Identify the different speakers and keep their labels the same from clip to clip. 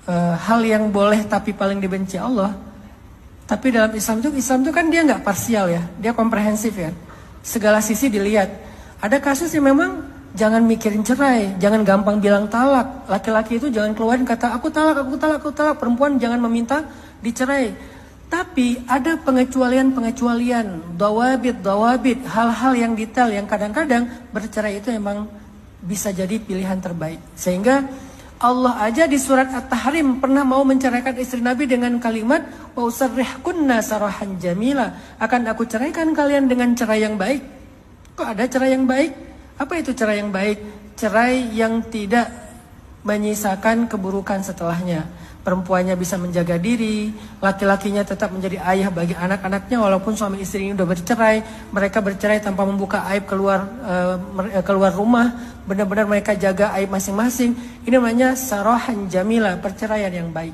Speaker 1: hal yang boleh tapi paling dibenci Allah. Tapi dalam Islam itu kan dia nggak parsial ya, dia komprehensif ya. Segala sisi dilihat. Ada kasus yang memang jangan mikirin cerai, jangan gampang bilang talak. Laki-laki itu jangan keluarin kata aku talak, aku talak, aku talak. Perempuan jangan meminta dicerai. Tapi ada pengecualian, dawabit, hal-hal yang detail yang kadang-kadang bercerai itu memang bisa jadi pilihan terbaik. Sehingga Allah aja di surat At-Tahrim pernah mau menceraikan istri Nabi dengan kalimat wa usarrihkunna sarahan jamila, akan aku ceraikan kalian dengan cerai yang baik. Kok ada cerai yang baik? Apa itu cerai yang baik? Cerai yang tidak menyisakan keburukan setelahnya. Perempuannya bisa menjaga diri, laki-lakinya tetap menjadi ayah bagi anak-anaknya walaupun suami istri ini udah bercerai. Mereka bercerai tanpa membuka aib keluar rumah, benar-benar mereka jaga aib masing-masing. Ini namanya sarahan jamila, perceraian yang baik.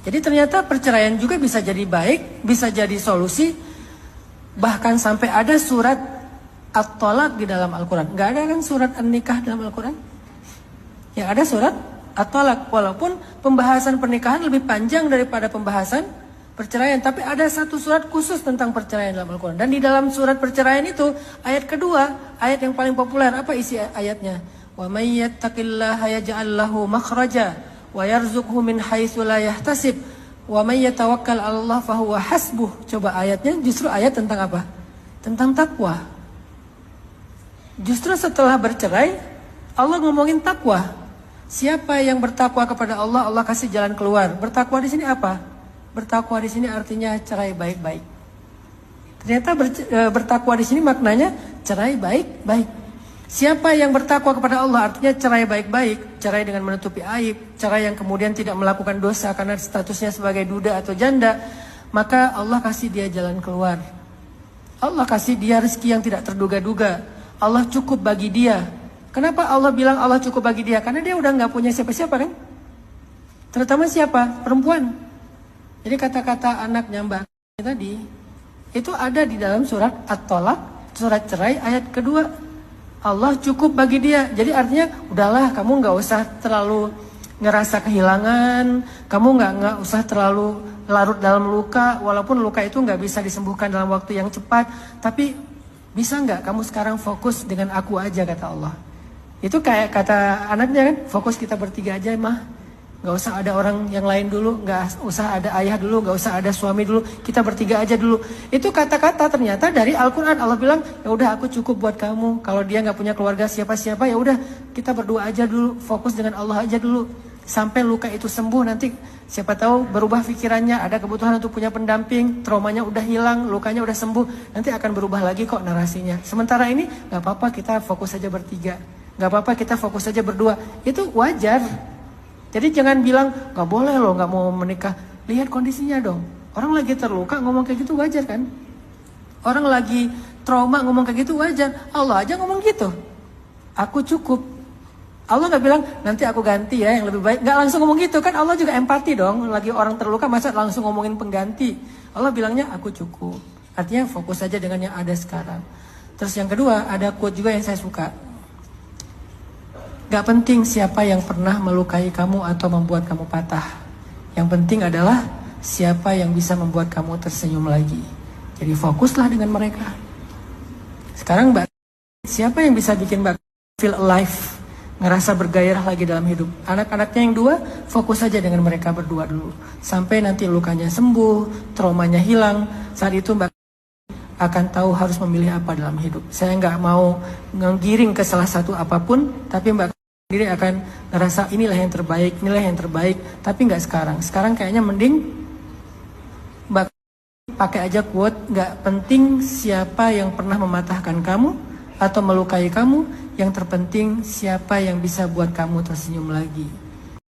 Speaker 1: Jadi ternyata perceraian juga bisa jadi baik, bisa jadi solusi. Bahkan sampai ada surat At-Thalaq di dalam Al-Quran. Gak ada kan surat An-Nikah dalam Al-Quran? Yang ada surat At-Thalaq, walaupun pembahasan pernikahan lebih panjang daripada pembahasan perceraian, tapi ada satu surat khusus tentang perceraian dalam Al-Quran. Dan di dalam surat perceraian itu, ayat kedua, ayat yang paling populer, apa isi ayatnya? Wa may yattaqillaha yaj'al lahu makhraja wa yarzuqhu min haitsu la yahtasib wa may yatawakkal 'alallahi fahuwa hasbuh. Coba ayatnya justru ayat tentang apa? Tentang takwa. Justru setelah bercerai, Allah ngomongin takwa. Siapa yang bertakwa kepada Allah, Allah kasih jalan keluar. Bertakwa di sini apa? Bertakwa di sini artinya cerai baik-baik. Ternyata bertakwa di sini maknanya cerai baik-baik. Siapa yang bertakwa kepada Allah artinya cerai baik-baik, cerai dengan menutupi aib, cerai yang kemudian tidak melakukan dosa karena statusnya sebagai duda atau janda, maka Allah kasih dia jalan keluar. Allah kasih dia rezeki yang tidak terduga-duga. Allah cukup bagi dia. Kenapa Allah bilang Allah cukup bagi dia? Karena dia udah nggak punya siapa-siapa kan? Terutama siapa? Perempuan. Jadi kata-kata anaknya Mbak tadi itu ada di dalam surat At-Thalaq, surat cerai ayat kedua. Allah cukup bagi dia. Jadi artinya udahlah, kamu nggak usah terlalu ngerasa kehilangan, kamu nggak usah terlalu larut dalam luka, walaupun luka itu nggak bisa disembuhkan dalam waktu yang cepat. Tapi bisa nggak kamu sekarang fokus dengan aku aja, kata Allah. Itu kayak kata anaknya kan, fokus kita bertiga aja mah. Gak usah ada orang yang lain dulu, gak usah ada ayah dulu, gak usah ada suami dulu, kita bertiga aja dulu. Itu kata-kata ternyata dari Al-Quran. Allah bilang, ya udah aku cukup buat kamu. Kalau dia gak punya keluarga siapa-siapa, ya udah kita berdua aja dulu, fokus dengan Allah aja dulu. Sampai luka itu sembuh, nanti siapa tahu berubah pikirannya, ada kebutuhan untuk punya pendamping, traumanya udah hilang, lukanya udah sembuh, nanti akan berubah lagi kok narasinya. Sementara ini gak apa-apa, kita fokus aja bertiga. Gak apa-apa kita fokus saja berdua. Itu wajar. Jadi jangan bilang gak boleh loh, gak mau menikah. Lihat kondisinya dong. Orang lagi terluka ngomong kayak gitu wajar kan? Orang lagi trauma ngomong kayak gitu wajar. Allah aja ngomong gitu, aku cukup. Allah gak bilang nanti aku ganti ya yang lebih baik. Gak langsung ngomong gitu kan. Allah juga empati dong. Lagi orang terluka masa langsung ngomongin pengganti. Allah bilangnya aku cukup. Artinya fokus saja dengan yang ada sekarang. Terus yang kedua ada quote juga yang saya suka. Gak penting siapa yang pernah melukai kamu atau membuat kamu patah. Yang penting adalah siapa yang bisa membuat kamu tersenyum lagi. Jadi fokuslah dengan mereka. Sekarang Mbak, siapa yang bisa bikin Mbak feel alive, ngerasa bergairah lagi dalam hidup? Anak-anaknya yang dua, fokus saja dengan mereka berdua dulu. Sampai nanti lukanya sembuh, traumanya hilang. Saat itu Mbak akan tahu harus memilih apa dalam hidup. Saya nggak mau ngiring ke salah satu apapun, tapi Mbak sendiri akan ngerasa inilah yang terbaik, tapi nggak sekarang. Sekarang kayaknya mending Mbak pakai aja quote, nggak penting siapa yang pernah mematahkan kamu atau melukai kamu, yang terpenting siapa yang bisa buat kamu tersenyum lagi.